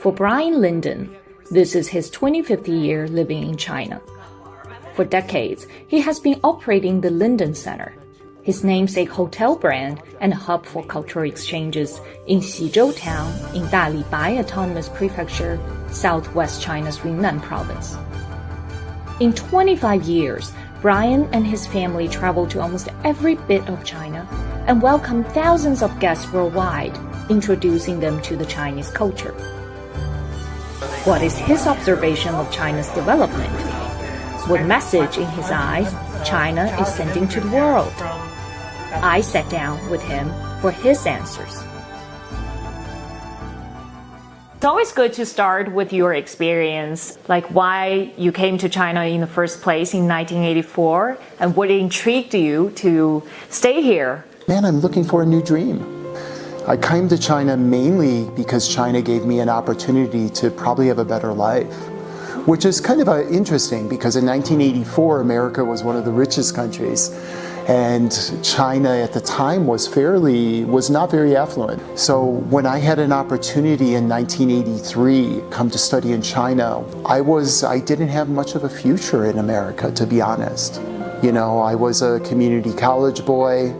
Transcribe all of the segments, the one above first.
For Brian Linden, this is his 25th year living in China. For decades, he has been operating the Linden Center, his namesake hotel brand and a hub for cultural exchanges in Xizhou Town in Dalibai Autonomous Prefecture, southwest China's Yunnan province. In 25 years, Brian and his family traveled to almost every bit of China and welcomed thousands of guests worldwide, introducing them to the Chinese culture. What is his observation of China's development? What message in his eyes China is sending to the world? I sat down with him for his answers. It's always good to start with your experience, like why you came to China in the first place in 1984 and what intrigued you to stay here. Man, I'm looking for a new dream. I came to China mainly because China gave me an opportunity to probably have a better life, which is kind of interesting because in 1984, America was one of the richest countries. And China at the time was not very affluent. So when I had an opportunity in 1983 come to study in China, I didn't have much of a future in America, to be honest. You know, I was a community college boy,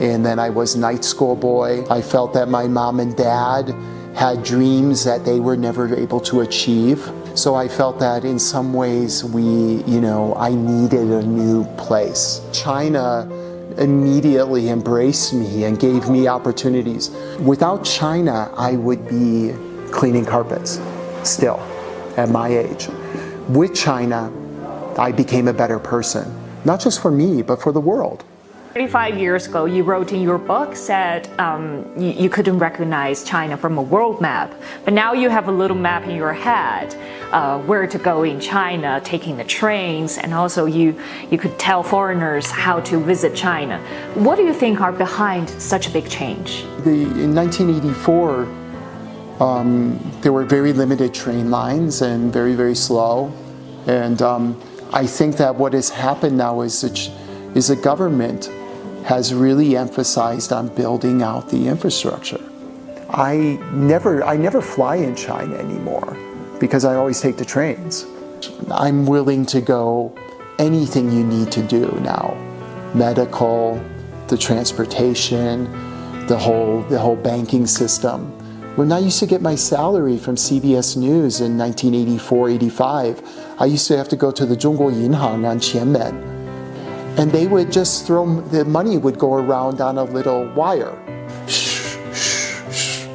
and then I was night school boy. I felt that my mom and dad had dreams that they were never able to achieve. So I felt that in some ways I needed a new place. China immediately embraced me and gave me opportunities. Without China, I would be cleaning carpets still at my age. With China, I became a better person, not just for me, but for the world. 35 years ago, you wrote in your book that you couldn't recognize China from a world map, but now you have a little map in your head where to go in China, taking the trains, and also you could tell foreigners how to visit China. What do you think are behind such a big change? In 1984, there were very limited train lines and very, very slow. And I think that what has happened now is the government has really emphasized on building out the infrastructure. I never fly in China anymore because I always take the trains. I'm willing to go anything you need to do now. Medical, the transportation, the whole banking system. When I used to get my salary from CBS News in 1984-85, I used to have to go to the Zhongguo Yinhang on Qianmen. And they would just the money would go around on a little wire. Shh, shh, shh.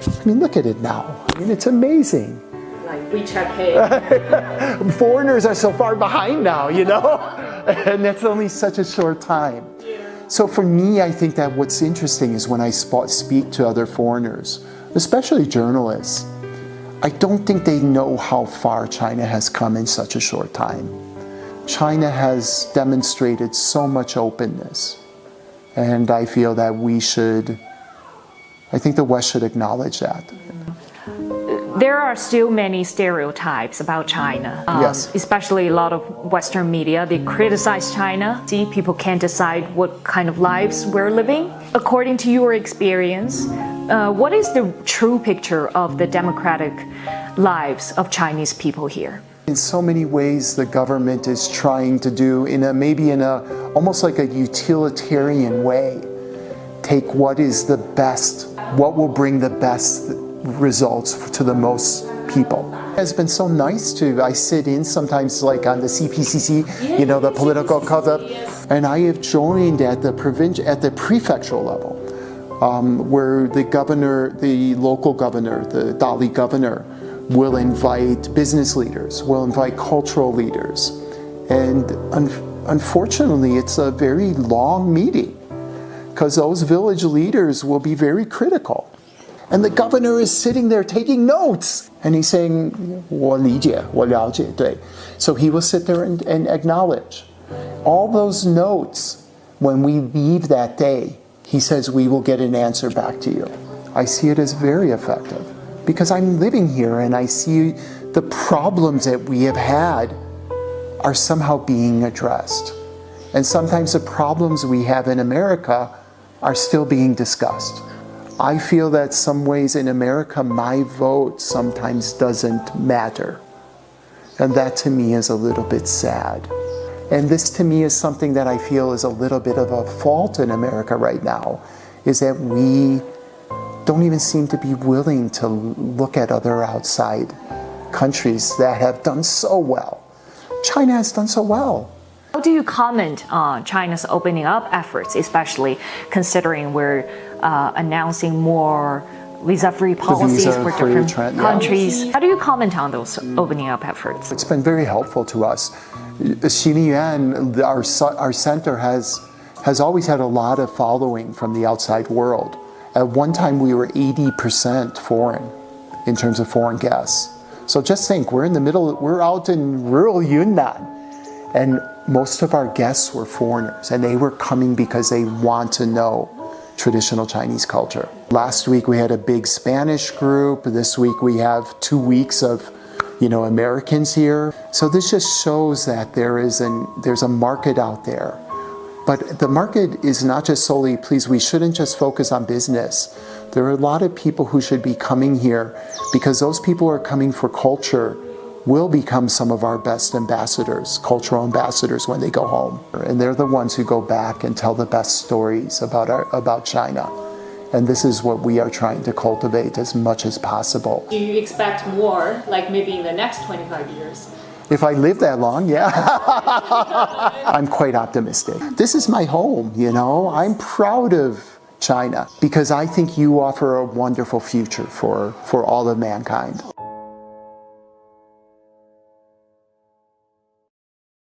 I mean, look at it now. I mean, it's amazing. Like WeChat Pay. Foreigners are so far behind now, you know? And that's only such a short time. Yeah. So for me, I think that what's interesting is when I speak to other foreigners, especially journalists, I don't think they know how far China has come in such a short time. China has demonstrated so much openness, and I feel that I think the West should acknowledge that. There are still many stereotypes about China, yes. Especially a lot of Western media. They criticize China. See, people can't decide what kind of lives we're living. According to your experience, what is the true picture of the democratic lives of Chinese people here? In so many ways, the government is trying to do, almost like a utilitarian way, take what is the best, what will bring the best results to the most people. It's been so nice I sit in sometimes like on the CPCC, the political club, and I have joined at the prefectural level, where the local governor, the Dali governor, will invite business leaders, will invite cultural leaders. And unfortunately, it's a very long meeting because those village leaders will be very critical. And the governor is sitting there taking notes. And he's saying, 我理解, 我了解, 对. So he will sit there and acknowledge. All those notes, when we leave that day, he says, we will get an answer back to you. I see it as very effective. Because I'm living here and I see the problems that we have had are somehow being addressed. And sometimes the problems we have in America are still being discussed. I feel that some ways in America, my vote sometimes doesn't matter. And that to me is a little bit sad. And this to me is something that I feel is a little bit of a fault in America right now, is that we don't even seem to be willing to look at other outside countries that have done so well. China has done so well. How do you comment on China's opening up efforts, especially considering we're announcing more visa-free policies for different countries? Yeah. How do you comment on those opening up efforts? It's been very helpful to us. Xinyan, our center has always had a lot of following from the outside world. At one time, we were 80% foreign in terms of foreign guests. So just think, we're in the middle, we're out in rural Yunnan, and most of our guests were foreigners, and they were coming because they want to know traditional Chinese culture. Last week we had a big Spanish group. This week we have 2 weeks of, Americans here. So this just shows that there's a market out there. But the market is not just solely, please, we shouldn't just focus on business. There are a lot of people who should be coming here because those people who are coming for culture will become some of our best ambassadors, cultural ambassadors when they go home. And they're the ones who go back and tell the best stories about China. And this is what we are trying to cultivate as much as possible. Do you expect more, like maybe in the next 25 years? If I live that long, yeah. I'm quite optimistic. This is my home, I'm proud of China because I think you offer a wonderful future for all of mankind.